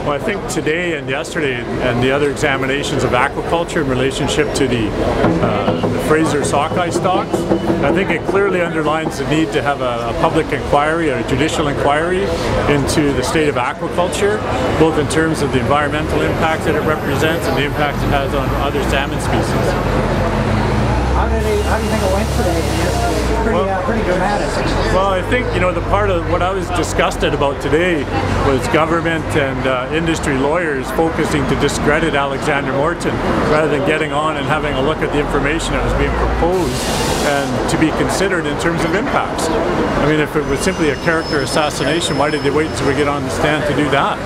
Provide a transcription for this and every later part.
Well, I think today and yesterday and the other examinations of aquaculture in relationship to the Fraser sockeye stocks, I think it clearly underlines the need to have a public inquiry, a judicial inquiry into the state of aquaculture, both in terms of the environmental impact that it represents and the impact it has on other salmon species. How do you think it went today? Pretty dramatic. Well, I think, you know, the part of what I was disgusted about today was government and industry lawyers focusing to discredit Alexander Morton rather than getting on and having a look at the information that was being proposed and to be considered in terms of impacts. I mean, if it was simply a character assassination, why did they wait until we get on the stand to do that?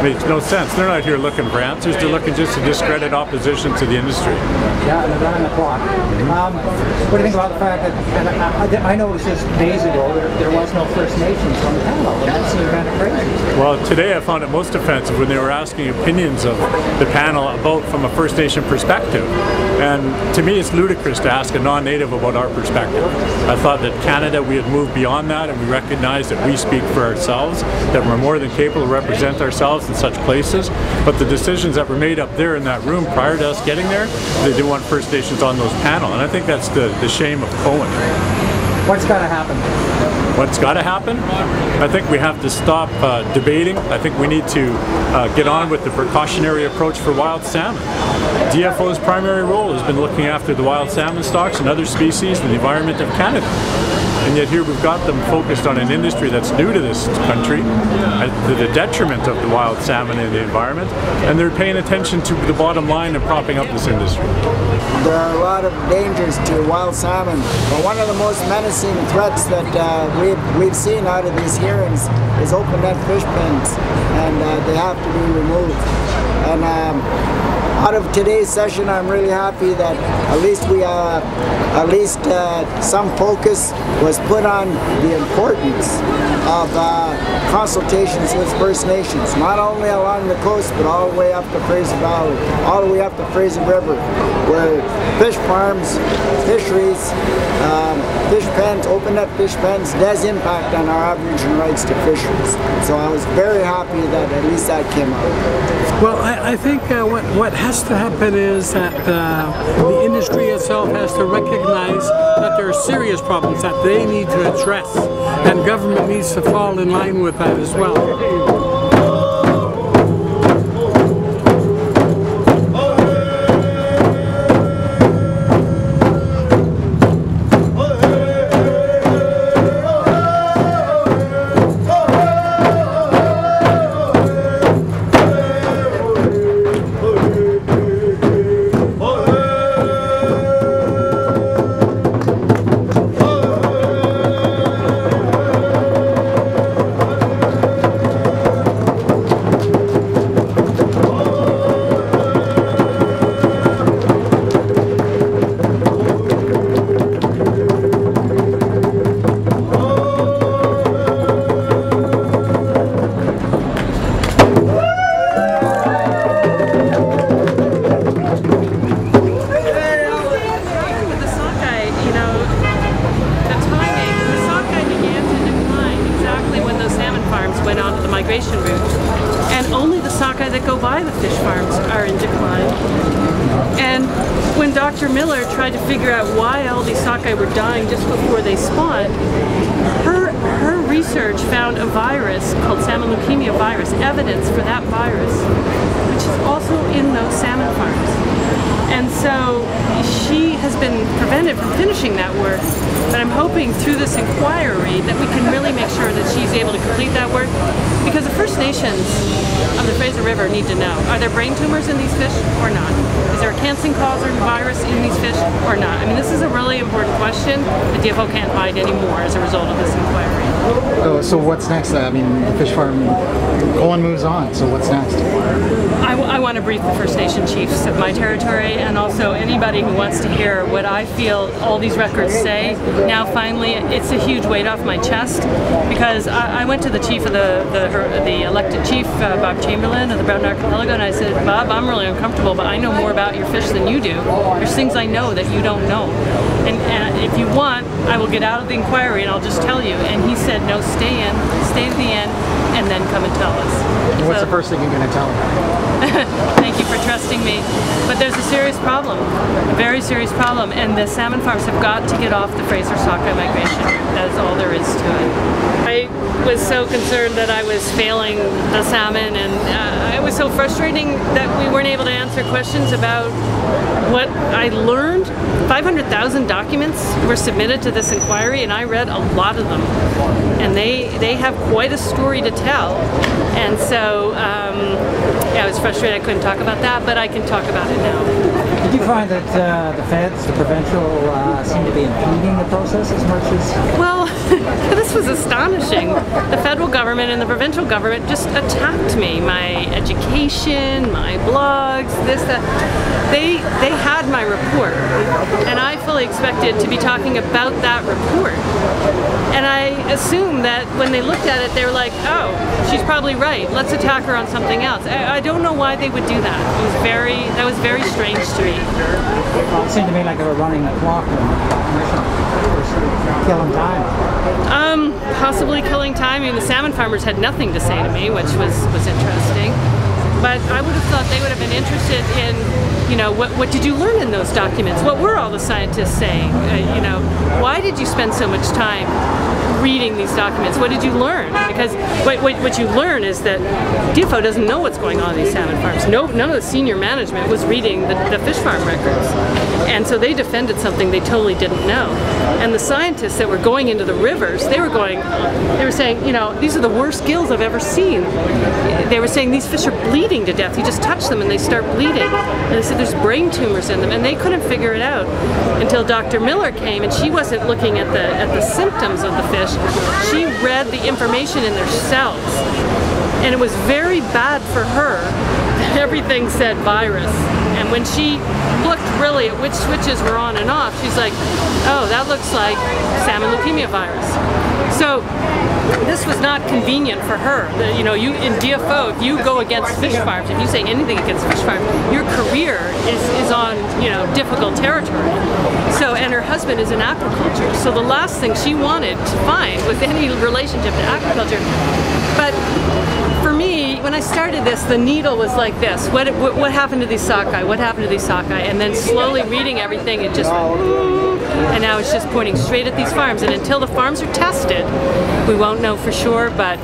It makes no sense. They're not here looking for answers. They're looking just to discredit opposition to the industry. Yeah, and they're running the clock. What do you think about the fact that I noticed this days ago there was no First Nations on the panel, and that seemed kind of crazy. Well, today I found it most offensive when they were asking opinions of the panel about from a First Nation perspective. And to me, it's ludicrous to ask a non-native about our perspective. I thought that Canada, we had moved beyond that, and we recognize that we speak for ourselves, that we're more than capable to represent ourselves in such places. But the decisions that were made up there in that room prior to us getting there, they didn't want First Nations on those panel. And I think that's the shame of Cohen. What's got to happen? What's got to happen? I think we have to stop debating. I think we need to get on with the precautionary approach for wild salmon. DFO's primary role has been looking after the wild salmon stocks and other species in the environment of Canada. And yet here we've got them focused on an industry that's new to this country, to the detriment of the wild salmon and the environment, and they're paying attention to the bottom line and propping up this industry. There are a lot of dangers to wild salmon, but one of the most menacing threats that we've seen out of these hearings is open net fish pens, and they have to be removed. And out of today's session, I'm really happy that at least some focus was put on the importance of consultations with First Nations, not only along the coast, but all the way up to Fraser Valley, all the way up to Fraser River, where fish farms, fisheries, fish pens, open net fish pens does impact on our Aboriginal rights to fisheries. So I was very happy that at least that came out. Well, I think what has to happen is that the industry itself has to recognize that there are serious problems that they need to address, and government needs to fall in line with that as well. And only the sockeye that go by the fish farms are in decline. And when Dr. Miller tried to figure out why all these sockeye were dying just before they spawned, her research found a virus called salmon leukemia virus, evidence for that virus, which is also in those salmon farms. And so she has been prevented from finishing that work, but I'm hoping through this inquiry that we can really make sure that she's able to complete that work, because the First Nations of the Fraser River need to know, are there brain tumors in these fish or not? Is there a cancer-causing virus in these fish or not? I mean, this is a really important question. The DFO can't hide anymore as a result of this inquiry. So what's next? I mean, the fish farm, Cohen moves on, so what's next? I want to brief the First Nation chiefs of my territory, and also anybody who wants to hear what I feel all these records say. Now finally, it's a huge weight off my chest, because I went to the chief of the elected chief, Bob Chamberlain of the Brown Archipelago, and I said, Bob, I'm really uncomfortable, but I know more about your fish than you do. There's things I know that you don't know. And if you want, I will get out of the inquiry and I'll just tell you. And he said, no stay to the end, and then come and tell us. What's the first thing you're going to tell them? Thank you for trusting me. But there's a serious problem, a very serious problem, and the salmon farms have got to get off the Fraser sockeye migration. That is all there is to it. I was so concerned that I was failing the salmon, and it was so frustrating that we weren't able to answer questions about what I learned. 500,000 documents were submitted to this inquiry, and I read a lot of them. And they have quite a story to tell. And so, yeah, I was frustrated I couldn't talk about that, but I can talk about it now. Did you find that the feds, the provincial, seem to be impeding the process as much as... Well, this was astonishing. The federal government and the provincial government just attacked me. My education, my blogs, this, that. They had my report, and I fully expected to be talking about that report. And I assumed that when they looked at it, they were like, oh, she's probably right. Let's attack her on something else. I don't know why they would do that. That was very strange to me. Well, it seemed to me like they were running the clock on the commission. Killing time. Possibly killing time. I mean, the salmon farmers had nothing to say to me, which was interesting. But I would have thought they would have been interested in, you know, what did you learn in those documents? What were all the scientists saying? You know, why did you spend so much time reading these documents? What did you learn? Because what you learn is that DFO doesn't know what's going on in these salmon farms. None of the senior management was reading the fish farm records. And so they defended something they totally didn't know. And the scientists that were going into the rivers, they were saying, you know, these are the worst gills I've ever seen. They were saying these fish are bleeding to death. You just touch them and they start bleeding. And they said there's brain tumors in them, and they couldn't figure it out until Dr. Miller came, and she wasn't looking at the symptoms of the fish. She read the information in their cells. And it was very bad for her that everything said virus. And when she looked really at which switches were on and off, she's like, oh, that looks like salmon leukemia virus. So this was not convenient for her. You know, in DFO, if you go against fish farms, if you say anything against fish farms, your career is on, you know, difficult territory. So, and her husband is in aquaculture. So the last thing she wanted to find was any relationship to aquaculture. But for me, when I started this, the needle was like this. What happened to these sockeye? What happened to these sockeye? And then slowly reading everything, it just went, and now it's just pointing straight at these farms. And until the farms are tested, we won't know for sure, but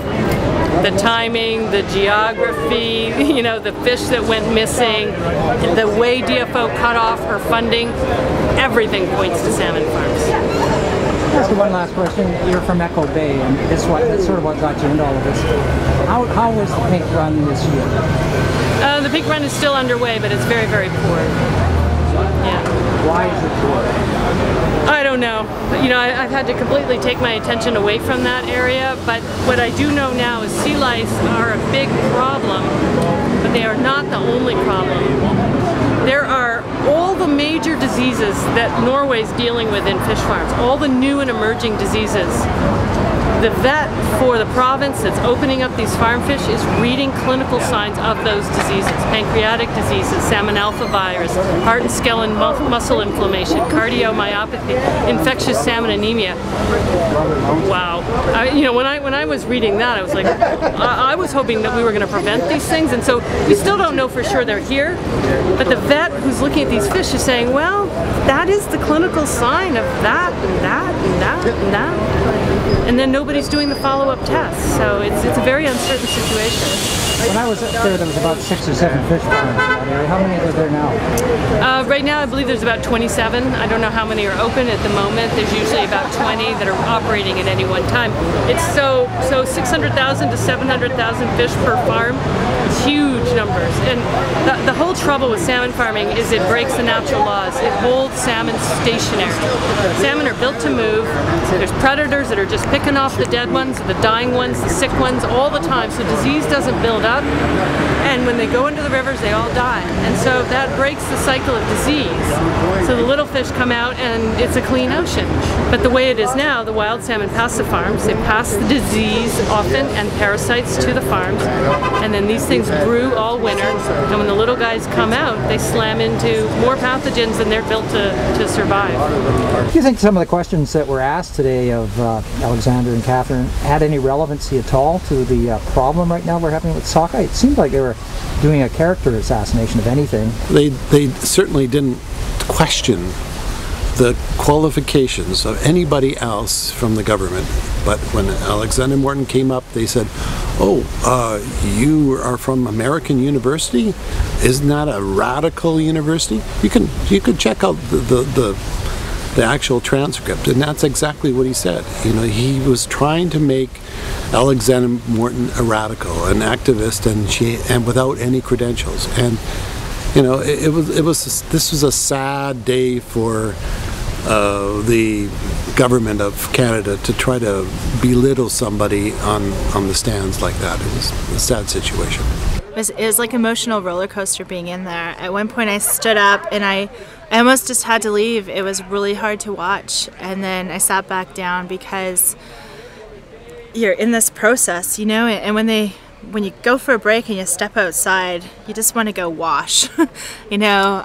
the timing, the geography, you know, the fish that went missing, the way DFO cut off her funding, everything points to salmon farms. Ask you one last question. You're from Echo Bay, and that's sort of what got you into all of this. How was the pink run this year? The pink run is still underway, but it's very, very poor. Yeah. Why is it poor? I don't know. You know, I've had to completely take my attention away from that area, but what I do know now is sea lice are a big problem, but they are not the only problem. There are all the major diseases that Norway's dealing with in fish farms, all the new and emerging diseases. The vet for the province that's opening up these farm fish is reading clinical signs of those diseases. Pancreatic diseases, salmon alpha virus, heart and skeletal muscle inflammation, cardiomyopathy, infectious salmon anemia. Wow. You know, when I was reading that, I was like, I was hoping that we were going to prevent these things, and so we still don't know for sure they're here, but the vet who's looking at these fish is saying, well, that is the clinical sign of that and that and that and that. And then nobody's doing the follow-up tests, so it's a very uncertain situation. When I was up there was about 6 or 7 fish farms in that area. How many are there now? Right now I believe there's about 27. I don't know how many are open at the moment. There's usually about 20 that are operating at any one time. It's so 600,000 to 700,000 fish per farm. It's huge numbers. And the whole trouble with salmon farming is it breaks the natural laws. It holds salmon stationary. Salmon are built to move. There's predators that are just picking off the dead ones, the dying ones, the sick ones all the time, so disease doesn't build up, and when they go into the rivers they all die, and so that breaks the cycle of disease. So the little fish come out and it's a clean ocean. But the way it is now, the wild salmon pass the farms, they pass the disease often and parasites to the farms, and then these things brew all winter, and when the little guys come out they slam into more pathogens than they're built to survive. Do you think some of the questions that were asked today of Alexander and Catherine, had any relevancy at all to the problem right now we're having with sockeye? It seemed like they were doing a character assassination, if anything. They certainly didn't question the qualifications of anybody else from the government. But when Alexander Morton came up, they said, "Oh, you are from American University? Isn't that a radical university?" You could check out the actual transcript, and that's exactly what he said. You know, he was trying to make Alexander Morton a radical, an activist, and without any credentials. And you know, this was a sad day for the government of Canada to try to belittle somebody on the stands like that. It was a sad situation. It was like an emotional roller coaster being in there. At one point I stood up and I almost just had to leave. It was really hard to watch, and then I sat back down because you're in this process, you know, and when you go for a break and you step outside, you just want to go wash. You know,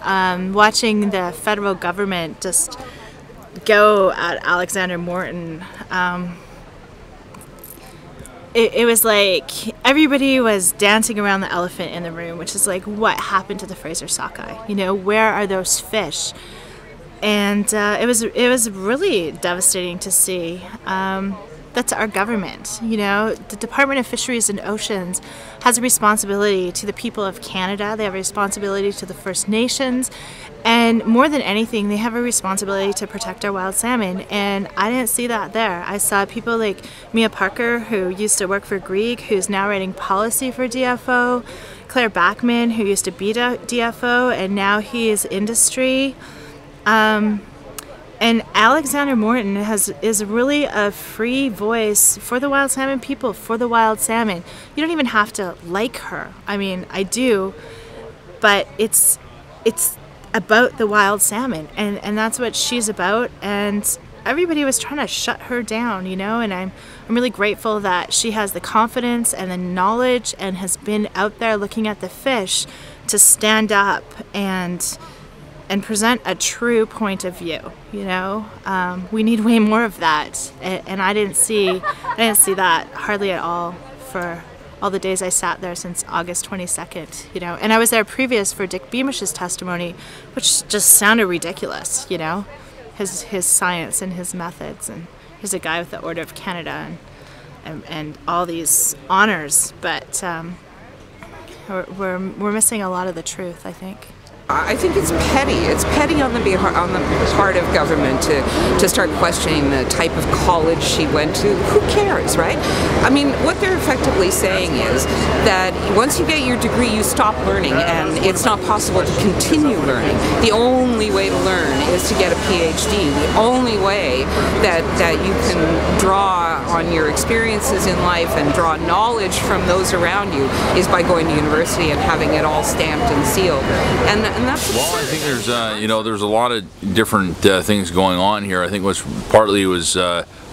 watching the federal government just go at Alexander Morton, it was like everybody was dancing around the elephant in the room, which is like, what happened to the Fraser sockeye? You know, where are those fish? And it was really devastating to see. That's our government, you know. The Department of Fisheries and Oceans has a responsibility to the people of Canada. They have a responsibility to the First Nations, and more than anything, they have a responsibility to protect our wild salmon. And I didn't see that there. I saw people like Mia Parker, who used to work for Grieg, who's now writing policy for DFO, Claire Backman, who used to be DFO, and now he is industry. And Alexander Morton is really a free voice for the wild salmon people, for the wild salmon. You don't even have to like her. I mean, I do, but it's about the wild salmon, and that's what she's about. And everybody was trying to shut her down, you know. And I'm really grateful that she has the confidence and the knowledge and has been out there looking at the fish to stand up and present a true point of view, you know. We need way more of that, and I didn't see that hardly at all for all the days I sat there since August 22nd, you know. And I was there previous for Dick Beamish's testimony, which just sounded ridiculous, you know, his science and his methods, and he's a guy with the Order of Canada and all these honors, but we're missing a lot of the truth, I think. I think it's petty. It's petty on the part of government to start questioning the type of college she went to. Who cares, right? I mean, what they're effectively saying is that once you get your degree, you stop learning, and it's not possible to continue learning. The only way to learn is to get a PhD. The only way that you can draw on your experiences in life and draw knowledge from those around you is by going to university and having it all stamped and sealed. And that's well, I think there's you know, there's a lot of different things going on here. I think what's partly was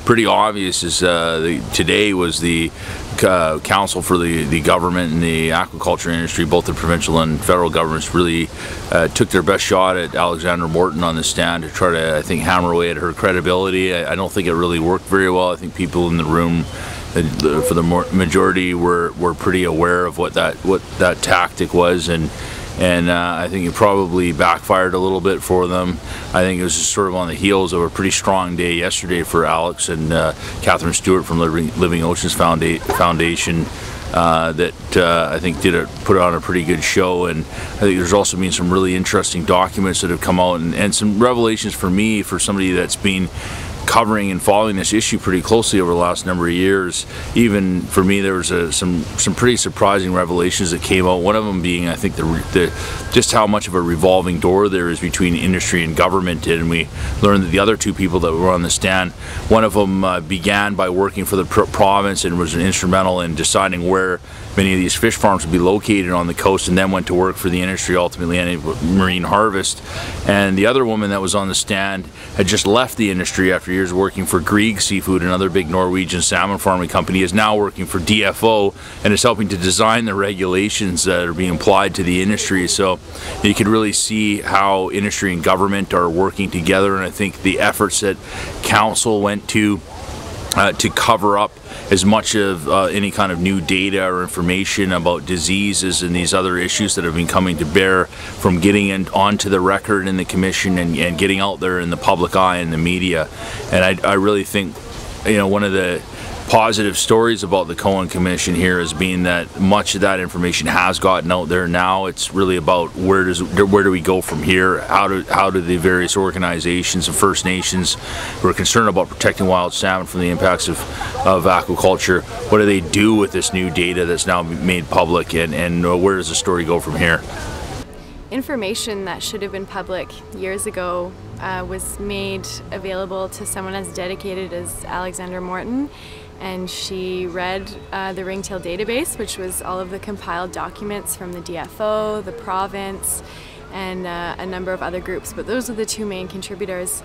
pretty obvious is today was the council for the government and the aquaculture industry, both the provincial and federal governments, really took their best shot at Alexander Morton on the stand to try to, I think, hammer away at her credibility. I don't think it really worked very well. I think people in the room, for the majority, were pretty aware of what that tactic was, and I think it probably backfired a little bit for them. I think it was just sort of on the heels of a pretty strong day yesterday for Alex and Catherine Stewart from Living Oceans Foundation that I think put on a pretty good show. And I think there's also been some really interesting documents that have come out, and some revelations for me, for somebody that's been covering and following this issue pretty closely over the last number of years. Even for me, there was some pretty surprising revelations that came out. One of them being, I think, just how much of a revolving door there is between industry and government. And we learned that the other two people that were on the stand, one of them began by working for the province and was instrumental in deciding where many of these fish farms would be located on the coast, and then went to work for the industry, ultimately ended with Marine Harvest. And the other woman that was on the stand had just left the industry after years working for Grieg Seafood, another big Norwegian salmon farming company, is now working for DFO and is helping to design the regulations that are being applied to the industry. So you can really see how industry and government are working together, and I think the efforts that council went to to cover up as much of any kind of new data or information about diseases and these other issues that have been coming to bear from getting onto the record in the Commission and getting out there in the public eye and the media. And I really think, you know, one of the positive stories about the Cohen Commission here has been that much of that information has gotten out there now. It's really about where do we go from here? How do the various organizations of First Nations who are concerned about protecting wild salmon from the impacts of aquaculture, what do they do with this new data that's now made public, and where does the story go from here? Information that should have been public years ago was made available to someone as dedicated as Alexander Morton, and she read the Ringtail database, which was all of the compiled documents from the DFO, the province, and a number of other groups, but those are the two main contributors.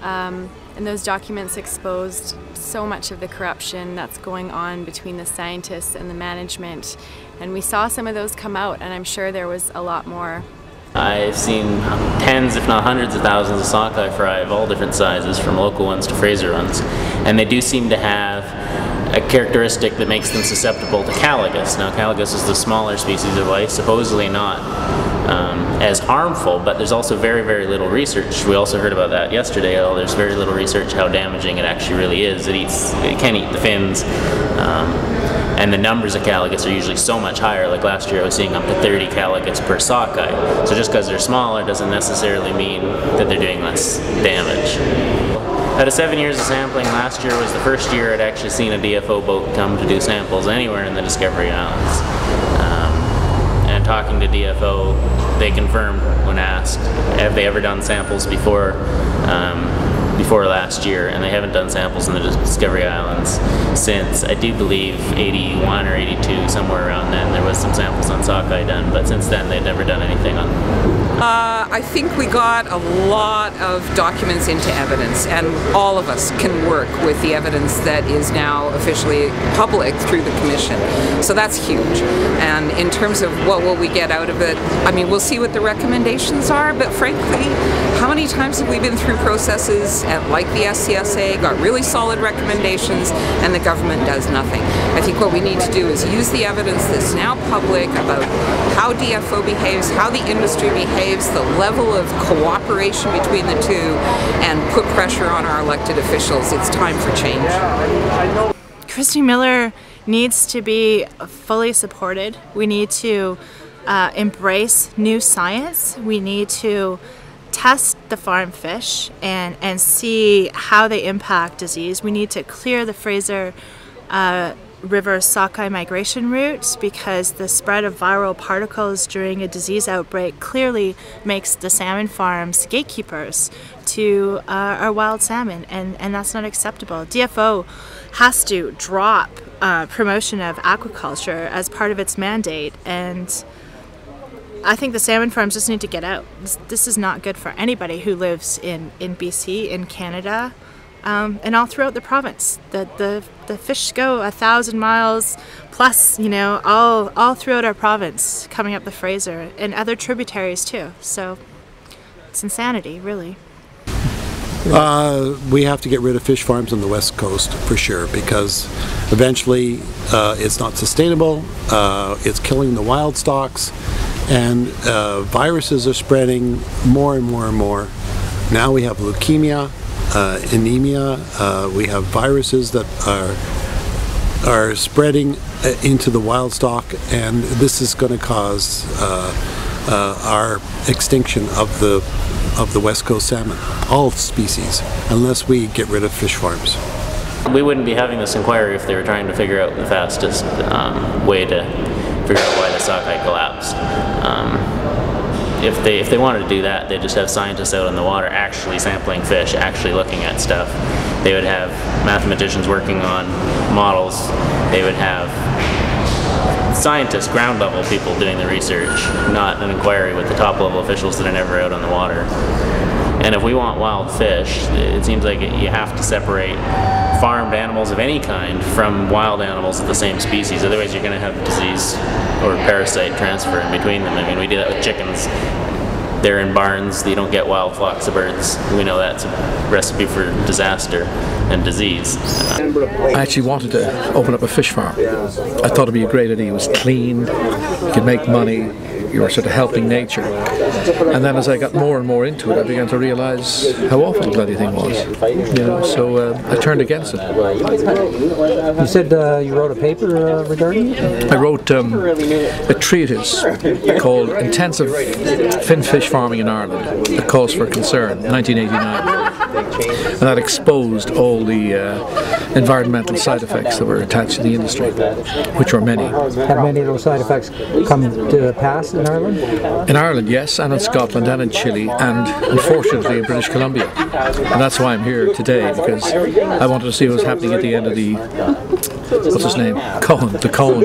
And those documents exposed so much of the corruption that's going on between the scientists and the management, and we saw some of those come out, and I'm sure there was a lot more. I've seen tens, if not hundreds of thousands of sockeye fry of all different sizes, from local ones to Fraser ones, and they do seem to have a characteristic that makes them susceptible to caligus. Now, caligus is the smaller species of lice, supposedly not as harmful, but there's also very, very little research. We also heard about that yesterday. There's very little research how damaging it actually really is. It can eat the fins. And the numbers of caligus are usually so much higher. Like last year I was seeing up to 30 caligus per sockeye. So just because they're smaller doesn't necessarily mean that they're doing less damage. Out of 7 years of sampling, last year was the first year I'd actually seen a DFO boat come to do samples anywhere in the Discovery Islands. And talking to DFO, they confirmed when asked, have they ever done samples before last year, and they haven't done samples in the Discovery Islands since, I do believe, 81 or 82, somewhere around then. There was some samples on sockeye done, but since then they've never done anything on I think we got a lot of documents into evidence, and all of us can work with the evidence that is now officially public through the Commission. So that's huge. And in terms of what will we get out of it, I mean, we'll see what the recommendations are, but frankly, how many times have we been through processes like the SCSA, got really solid recommendations, and the government does nothing? I think what we need to do is use the evidence that's now public about how DFO behaves, how the industry behaves, the level of cooperation between the two, and put pressure on our elected officials. It's time for change. Christy Miller needs to be fully supported. We need to embrace new science. We need to test the farm fish and see how they impact disease. We need to clear the Fraser River sockeye migration route, because the spread of viral particles during a disease outbreak clearly makes the salmon farms gatekeepers to our wild salmon, and that's not acceptable. DFO has to drop promotion of aquaculture as part of its mandate, and I think the salmon farms just need to get out. This is not good for anybody who lives in BC, in Canada, and all throughout the province. The fish go 1,000 miles plus, you know, all throughout our province, coming up the Fraser and other tributaries too. So it's insanity, really. We have to get rid of fish farms on the west coast for sure, because eventually it's not sustainable. It's killing the wild stocks, and viruses are spreading more and more and more. Now we have leukemia, anemia. We have viruses that are spreading into the wild stock, and this is going to cause our extinction of the West Coast salmon, all species, unless we get rid of fish farms. We wouldn't be having this inquiry if they were trying to figure out the fastest way to figure out why the sockeye collapsed. If they wanted to do that, they'd just have scientists out in the water actually sampling fish, actually looking at stuff. They would have mathematicians working on models. They would have scientists, ground level people doing the research, not an inquiry with the top level officials that are never out on the water. And if we want wild fish, it seems like you have to separate farmed animals of any kind from wild animals of the same species. Otherwise you're going to have disease or parasite transfer in between them. I mean, we do that with chickens. they're in barns, you don't get wild flocks of birds. We know that's a recipe for disaster and disease. I actually wanted to open up a fish farm. I thought it'd be a great idea. It was clean, you could make money, you were sort of helping nature. And then as I got more and more into it, I began to realise how awful the bloody thing was. You know, so I turned against it. You said you wrote a paper regarding it? I wrote a treatise called Intensive Fin Fish Farming in Ireland, A Cause for Concern, 1989. And that exposed all the environmental side effects that were attached to the industry, which were many. Have many of those side effects come to pass in Ireland? In Ireland, yes, and in Scotland, and in Chile, and unfortunately in British Columbia. And that's why I'm here today, because I wanted to see what was happening at the end of the, what's his name? Cohen, the Cohen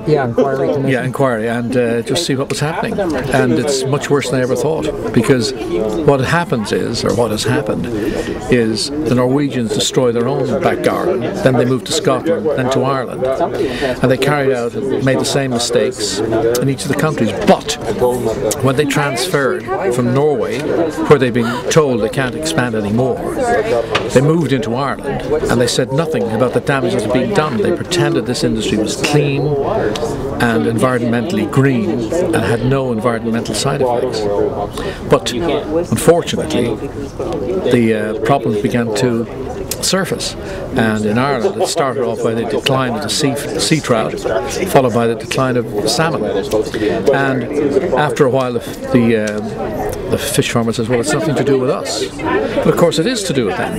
inquiry. Yeah, inquiry, and just see what was happening. And it's much worse than I ever thought, because what happens is, or what has happened, is the Norwegians destroy their own back garden, then they move to Scotland, then to Ireland, and they carried out and made the same mistakes in each of the countries. But when they transferred from Norway, where they've been told they can't expand anymore, they moved into Ireland, and they said nothing about the damage that was being done. They pretended this industry was clean and environmentally green and had no environmental side effects. But unfortunately, the problems began to surface, and in Ireland it started off by the decline of the sea trout, followed by the decline of salmon, and after a while the fish farmer says, well, it's nothing to do with us. But of course it is to do with them,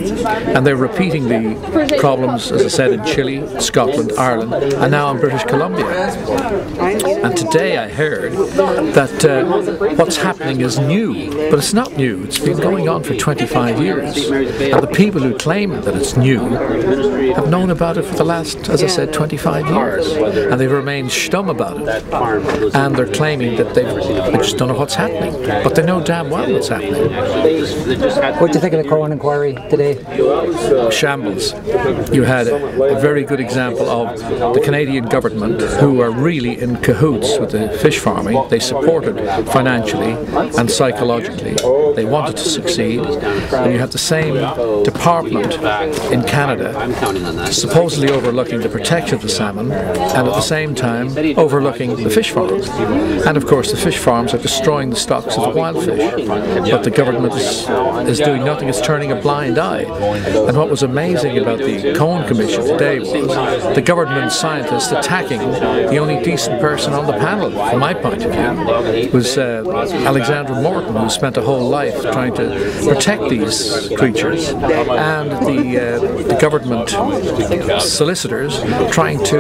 and they're repeating the problems, as I said, in Chile, Scotland, Ireland, and now in British Columbia. And today I heard that what's happening is new, but it's not new. It's been going on for 25 years, and the people who claim that it's new have known about it for the last, as I said, 25 years, and they've remained stum about it, and they're claiming that they just don't know what's happening, but they know damn well what's happening. What do you think of the Cohen Inquiry today? Shambles. You had a very good example of the Canadian government, who are really in cahoots with the fish farming. They supported financially and psychologically. They wanted to succeed, and you have the same department in Canada supposedly overlooking the protection of the salmon, and at the same time overlooking the fish farms. And of course the fish farms are destroying the stocks of the wild fish, but the government is doing nothing. It's turning a blind eye. And what was amazing about the Cohen Commission today was the government scientists attacking the only decent person on the panel, from my point of view, was Alexander Morton, who spent a whole life trying to protect these creatures, and the government solicitors trying to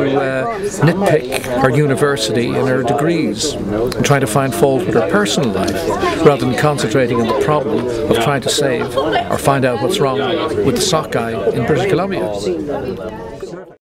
nitpick her university and her degrees, and trying to find fault with her personal life, rather than concentrating on the problem of trying to save or find out what's wrong with the sockeye in British Columbia.